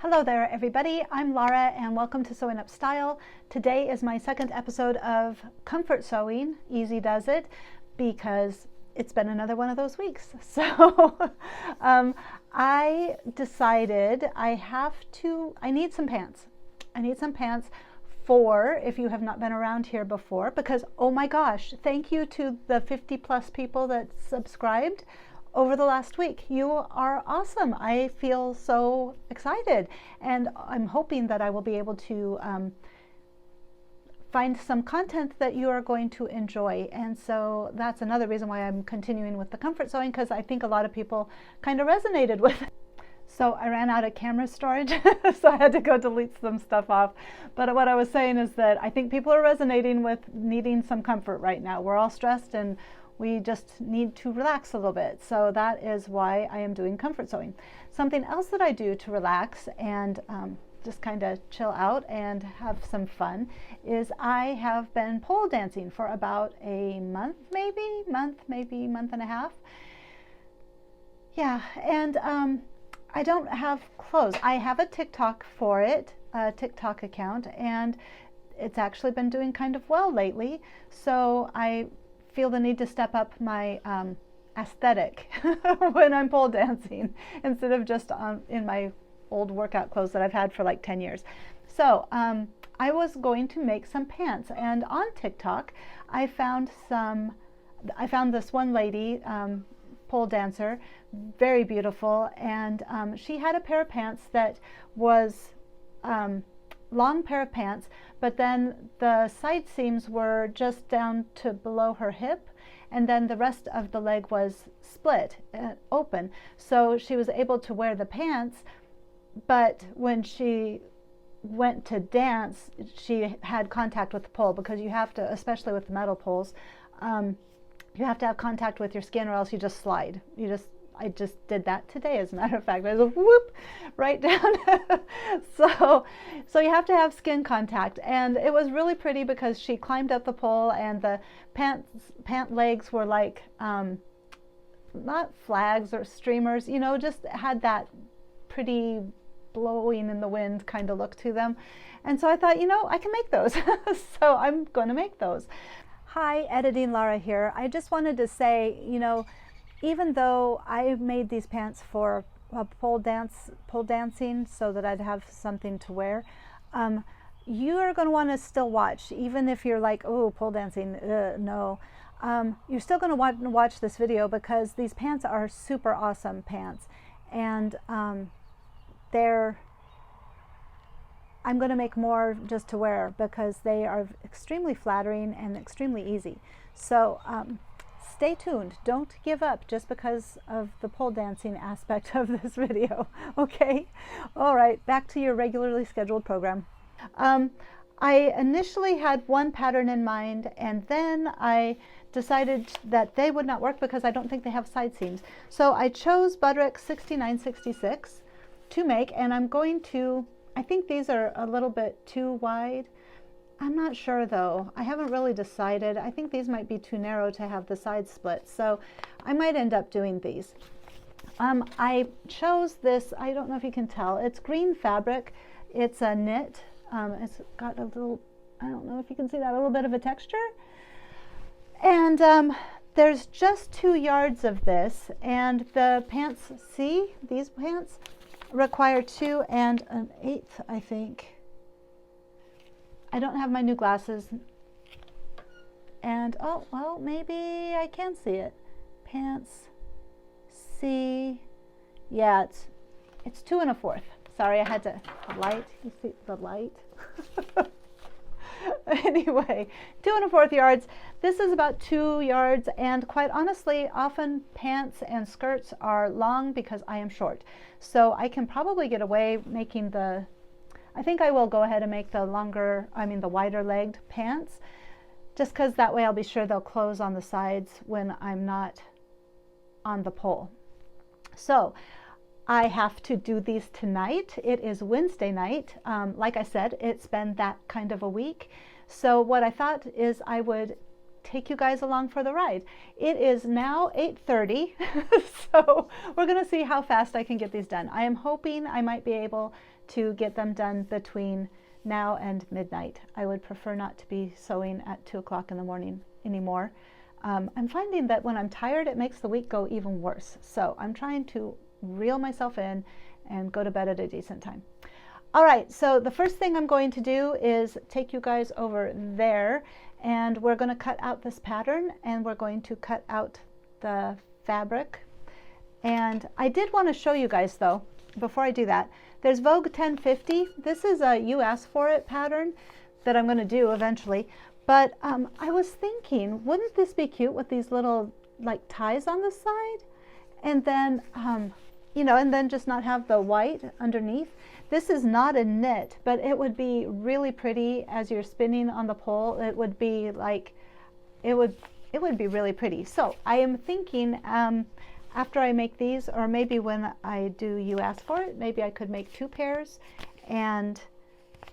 Hello there everybody, I'm Laura and welcome to Sewing Up Style. Today is my second episode of Comfort Sewing, Easy Does It, because it's been another one of those weeks. So I decided I need some pants. I need some pants for if you have not been around here before, because oh my gosh, thank you to the 50 plus people that subscribed over the last week. You are awesome. I feel so excited, and I'm hoping that I will be able to find some content that you are going to enjoy. And so that's another reason why I'm continuing with the comfort sewing, because I think a lot of people kind of resonated with it. So I ran out of camera storage, so I had to go delete some stuff off. But what I was saying is that I think people are resonating with needing some comfort right now. We're all stressed and we just need to relax a little bit. So that is why I am doing comfort sewing. Something else that I do to relax and just kind of chill out and have some fun is I have been pole dancing for about a month, maybe month and a half. Yeah, and I don't have clothes. I have a TikTok for it, a TikTok account, and it's actually been doing kind of well lately. So I feel the need to step up my aesthetic when I'm pole dancing instead of just in my old workout clothes that I've had for like 10 years. So I was going to make some pants, and on TikTok I found this one lady, pole dancer, very beautiful, and she had a pair of pants that was long pair of pants, but then the side seams were just down to below her hip, and then the rest of the leg was split open, so she was able to wear the pants, but when she went to dance she had contact with the pole, because you have to, especially with the metal poles, you have to have contact with your skin or else you just slide. I just did that today, as a matter of fact. I just whoop right down. So you have to have skin contact, and it was really pretty because she climbed up the pole, and the pant legs were like not flags or streamers, you know, just had that pretty blowing in the wind kind of look to them. And so I thought, you know, I can make those. So I'm going to make those. Hi, Editing Laura here. I just wanted to say, you know, even though I made these pants for pole dancing so that I'd have something to wear, you are going to want to still watch, even if you're like, oh, pole dancing, no. You're still going to want to watch this video, because these pants are super awesome pants, and I'm going to make more just to wear because they are extremely flattering and extremely easy. So stay tuned. Don't give up just because of the pole dancing aspect of this video, okay? All right, back to your regularly scheduled program. I initially had one pattern in mind, and then I decided that they would not work because I don't think they have side seams. So I chose Butterick 6966 to make, and I'm going to, I think these are a little bit too wide. I'm not sure though. I haven't really decided. I think these might be too narrow to have the side split, so I might end up doing these. I chose this, I don't know if you can tell, it's green fabric. It's a knit. It's got a little, I don't know if you can see that, a little bit of a texture. And there's just 2 yards of this, and the pants, see, these pants require 2 1/8, I think. I don't have my new glasses, and oh well, maybe I can see it. Pants, see, yeah, it's 2 1/4. Sorry, I had to light. You see the light? Anyway, 2 1/4 yards. This is about 2 yards, and quite honestly, often pants and skirts are long because I am short. So I can probably get away making I think I will go ahead and make the wider legged pants, just because that way I'll be sure they'll close on the sides when I'm not on the pole. So I have to do these tonight. It is Wednesday night. Like I said, it's been that kind of a week. So what I thought is I would take you guys along for the ride. It is now 8:30, so we're going to see how fast I can get these done. I am hoping I might be able to get them done between now and midnight. I would prefer not to be sewing at 2 o'clock in the morning anymore. I'm finding that when I'm tired, it makes the week go even worse. So I'm trying to reel myself in and go to bed at a decent time. All right, so the first thing I'm going to do is take you guys over there, and we're going to cut out this pattern, and we're going to cut out the fabric. And I did want to show you guys, though, before I do that, there's Vogue 1050. This is a You Asked For It pattern that I'm going to do eventually. But I was thinking, wouldn't this be cute with these little like ties on the side? And then, you know, and then just not have the white underneath. This is not a knit, but it would be really pretty as you're spinning on the pole. It would be like, it would be really pretty. So I am thinking after I make these, or maybe when I do You Ask For It, maybe I could make 2 pairs and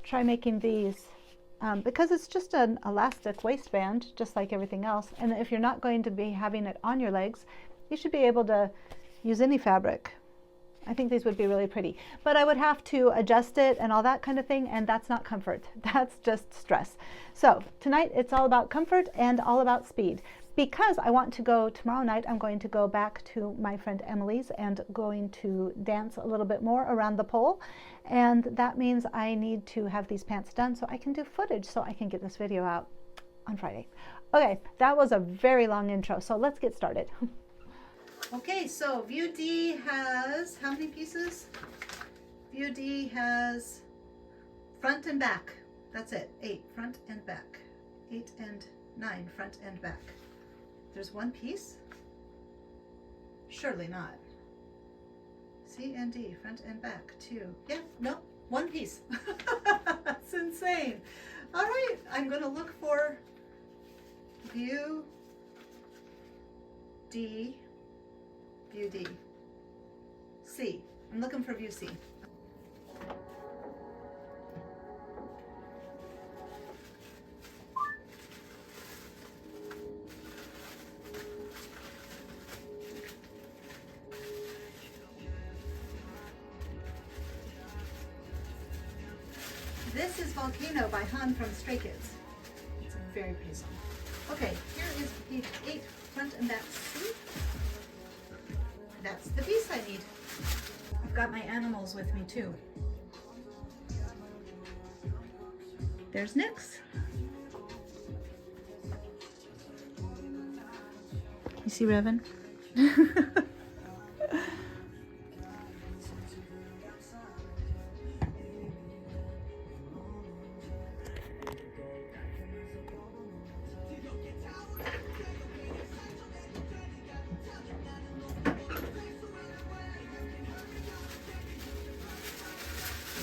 try making these. Because it's just an elastic waistband, just like everything else. And if you're not going to be having it on your legs, you should be able to use any fabric. I think these would be really pretty. But I would have to adjust it and all that kind of thing, and that's not comfort. That's just stress. So tonight it's all about comfort and all about speed. Because I want to go tomorrow night, I'm going to go back to my friend Emily's and going to dance a little bit more around the pole. And that means I need to have these pants done so I can do footage, so I can get this video out on Friday. Okay, that was a very long intro, so let's get started. Okay, so View D has how many pieces? View D has front and back. That's it, 8 front and back. 8 and 9 front and back. There's 1 piece? Surely not. C and D, front and back, 2. Yeah, no, 1 piece. That's insane. All right, I'm gonna look for View D, View D. C, I'm looking for View C. This is Volcano by Han from Stray Kids. It's a very pretty song. Okay, here is page 8, front and back C. That's the piece I need. I've got my animals with me too. There's Nix. You see Revan?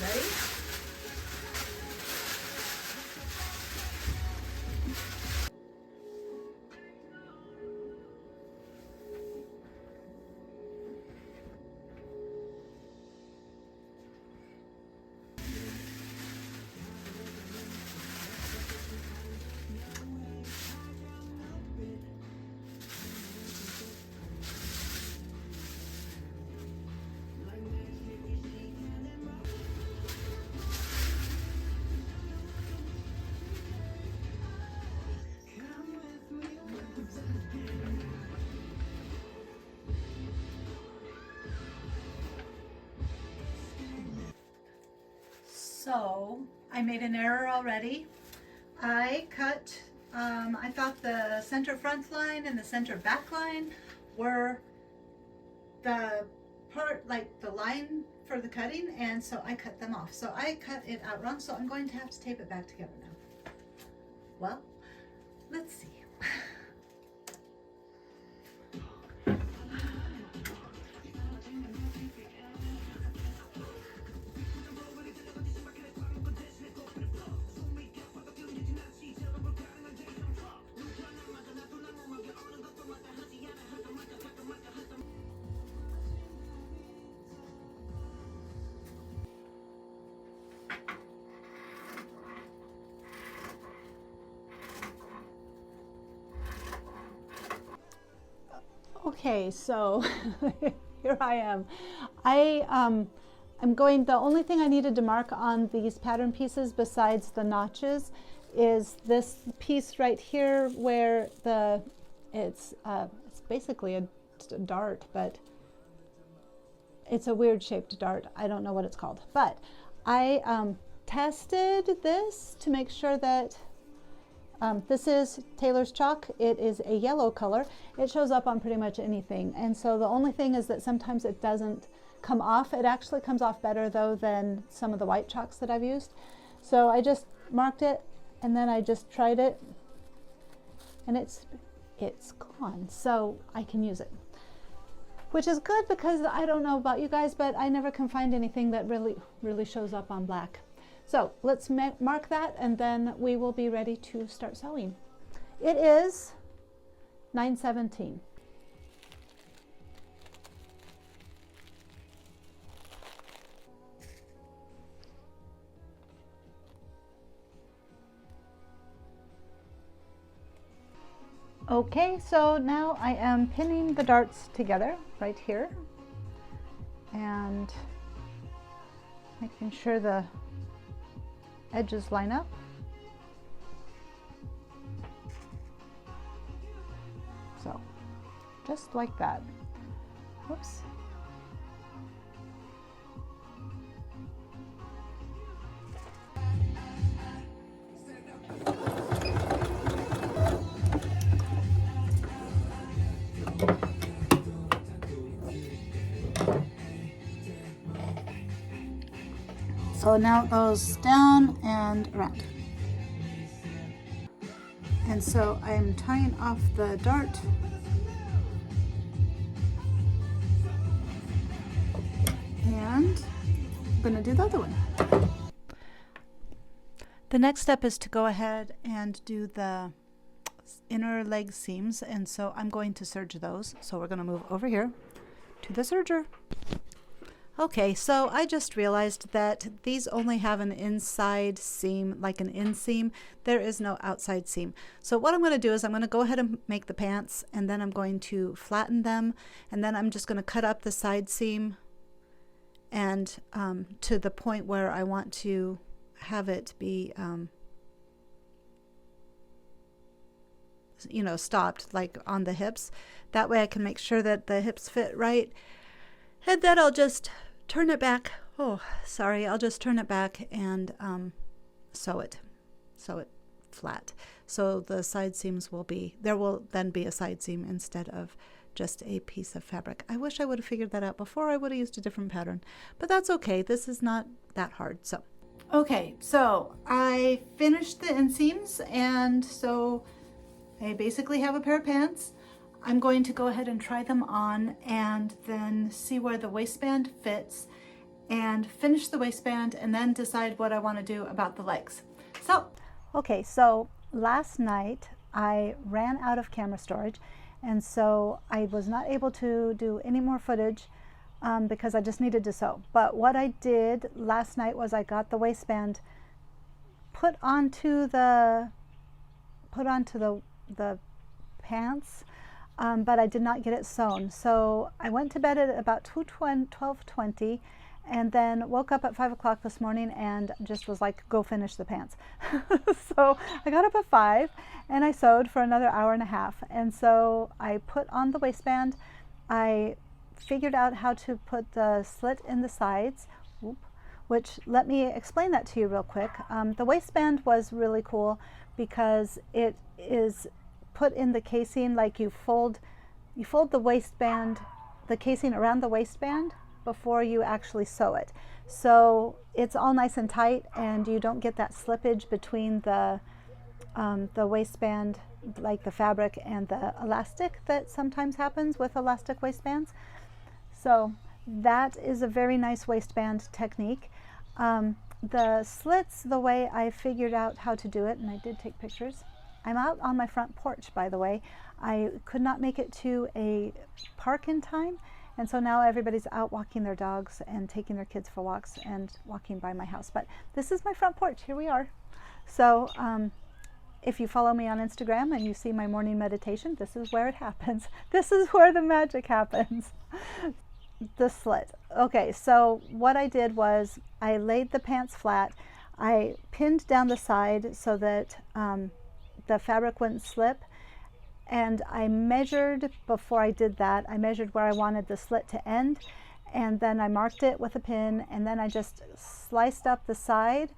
Ready? So I made an error already. I cut, I thought the center front line and the center back line were the part, like the line for the cutting, and so I cut them off. So I cut it out wrong, so I'm going to have to tape it back together now. Well, let's see. Okay, so here I am. the only thing I needed to mark on these pattern pieces besides the notches is this piece right here where it's basically a dart, but it's a weird shaped dart. I don't know what it's called, but I tested this to make sure that this is Taylor's chalk. It is a yellow color. It shows up on pretty much anything. And so the only thing is that sometimes it doesn't come off. It actually comes off better though than some of the white chalks that I've used. So I just marked it and then I just tried it and it's gone. So I can use it, which is good because I don't know about you guys, but I never can find anything that really shows up on black. So let's mark that and then we will be ready to start sewing. It is 9:17. Okay, so now I am pinning the darts together right here and making sure the edges line up. So just like that. Whoops. So now it goes down and around. And so I'm tying off the dart. And I'm going to do the other one. The next step is to go ahead and do the inner leg seams. And so I'm going to serge those. So we're going to move over here to the serger. Okay, so I just realized that these only have an inside seam, like an inseam. There is no outside seam. So what I'm going to do is I'm going to go ahead and make the pants, and then I'm going to flatten them, and then I'm just going to cut up the side seam and to the point where I want to have it be, you know, stopped like on the hips. That way I can make sure that the hips fit right. And then I'll just turn it back. Oh, sorry. I'll just turn it back and sew it flat. So the side seams will be, there will then be a side seam instead of just a piece of fabric. I wish I would have figured that out before. I would have used a different pattern, but that's okay. This is not that hard. So, okay. So I finished the inseams, and so I basically have a pair of pants. I'm going to go ahead and try them on and then see where the waistband fits and finish the waistband and then decide what I want to do about the legs. So, okay, so last night I ran out of camera storage, and so I was not able to do any more footage because I just needed to sew. But what I did last night was I got the waistband put onto the pants. But I did not get it sewn. So I went to bed at about 12:20 and then woke up at 5 o'clock this morning and just was like, go finish the pants. So I got up at 5 and I sewed for another hour and a half. And so I put on the waistband. I figured out how to put the slit in the sides, which, let me explain that to you real quick. The waistband was really cool because it is put in the casing, like you fold the waistband, the casing around the waistband before you actually sew it. So it's all nice and tight and you don't get that slippage between the waistband, like the fabric and the elastic that sometimes happens with elastic waistbands. So that is a very nice waistband technique. The slits, the way I figured out how to do it, and I did take pictures. I'm out on my front porch, by the way. I could not make it to a park in time, and so now everybody's out walking their dogs and taking their kids for walks and walking by my house. But this is my front porch. Here we are. So if you follow me on Instagram and you see my morning meditation, this is where it happens. This is where the magic happens. the slit. Okay, so what I did was I laid the pants flat. I pinned down the side so that the fabric wouldn't slip. And I measured, before I did that, I measured where I wanted the slit to end. And then I marked it with a pin. And then I just sliced up the side.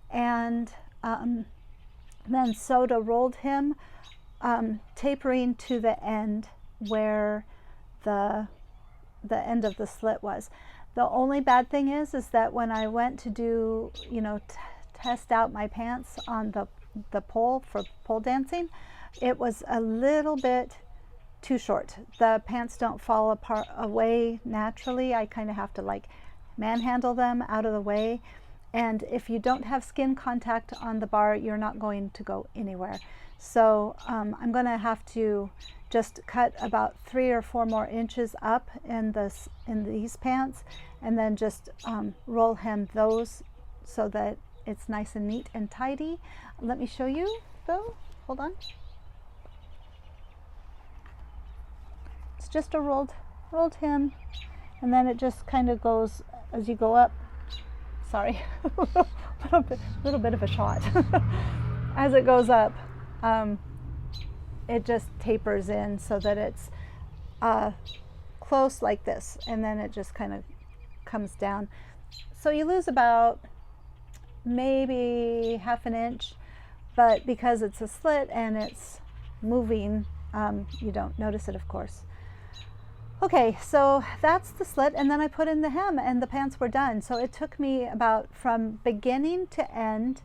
And then sewed a rolled hem, tapering to the end where the end of the slit was. The only bad thing is that when I went to do, you know, test out my pants on the pole for pole dancing, it was a little bit too short. The pants don't fall apart away naturally. I kind of have to like manhandle them out of the way. And if you don't have skin contact on the bar, you're not going to go anywhere. So I'm going to have to just cut about 3 or 4 more inches up in these pants, and then just roll hem those so that it's nice and neat and tidy. Let me show you though. Hold on. It's just a rolled hem, and then it just kind of goes as you go up. Sorry, little bit of a shot. As it goes up, it just tapers in so that it's close like this, and then it just kind of comes down. So you lose about maybe ½ an inch, but because it's a slit and it's moving, you don't notice it, of course. Okay, so that's the slit, and then I put in the hem and the pants were done. So it took me about, from beginning to end,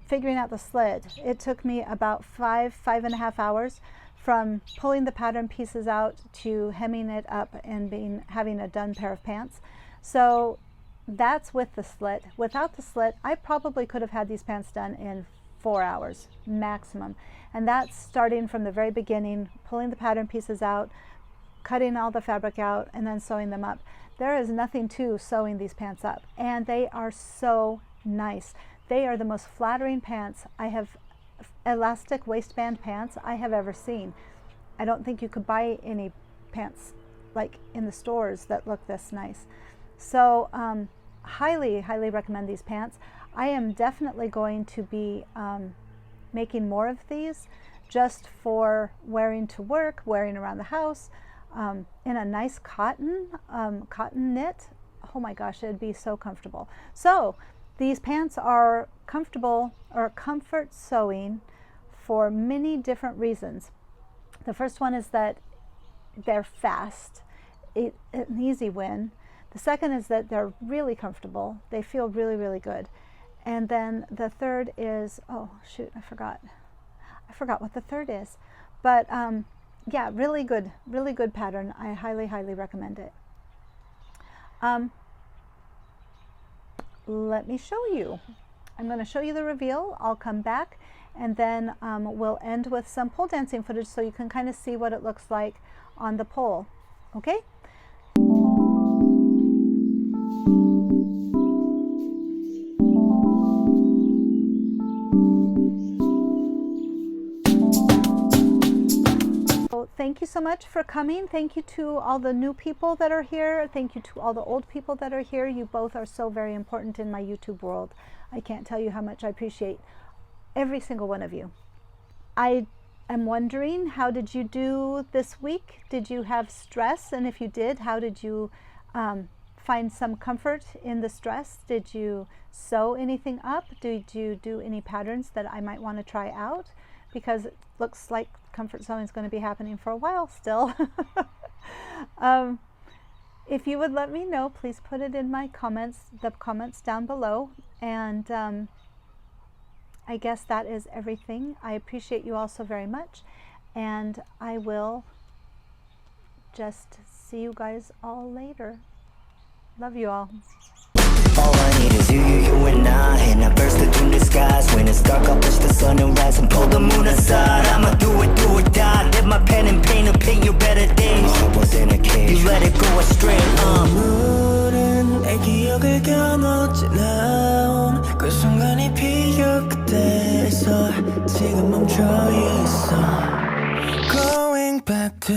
figuring out the slit, it took me about 5.5 hours from pulling the pattern pieces out to hemming it up and having a done pair of pants. So that's with the slit. Without the slit, I probably could have had these pants done in 4 hours maximum. And that's starting from the very beginning, pulling the pattern pieces out, cutting all the fabric out, and then sewing them up. There is nothing to sewing these pants up, and they are so nice. They are the most flattering pants elastic waistband pants I have ever seen. I don't think you could buy any pants like in the stores that look this nice. So highly recommend these pants. I am definitely going to be making more of these just for wearing to work, wearing around the house, in a nice cotton knit. Oh my gosh, it'd be so comfortable. So these pants are comfortable, or comfort sewing, for many different reasons. The first one is that they're fast, an easy win. The second is that they're really comfortable. They feel really good. And then the third is, oh shoot, I forgot what the third is. But yeah, really good pattern. I highly recommend it. Let me show you. I'm going to show you the reveal. I'll come back, and then we'll end with some pole dancing footage so you can kind of see what it looks like on the pole. Okay? Thank you so much for coming. Thank you to all the new people that are here. Thank you to all the old people that are here. You both are so very important in my YouTube world. I can't tell you how much I appreciate every single one of you. I am wondering, how did you do this week? Did you have stress? And if you did, how did you find some comfort in the stress? Did you sew anything up? Did you do any patterns that I might want to try out? Because it looks like comfort sewing is going to be happening for a while still. If you would let me know, please put it in my comments, the comments down below. And I guess that is everything. I appreciate you all so very much, and I will just see you guys all later. Love you all. All I need is you and I burst it through the skies. When it's dark, I'll push the sun and rise and pull the moon aside. I'ma do it or die. Dip my pen and paint your better days. My heart was in a cage, you let it go astray. 물은 내 기억을 겨누지 나온 그 순간이 피어 그때에서 지금 멈춰 있어. Going back to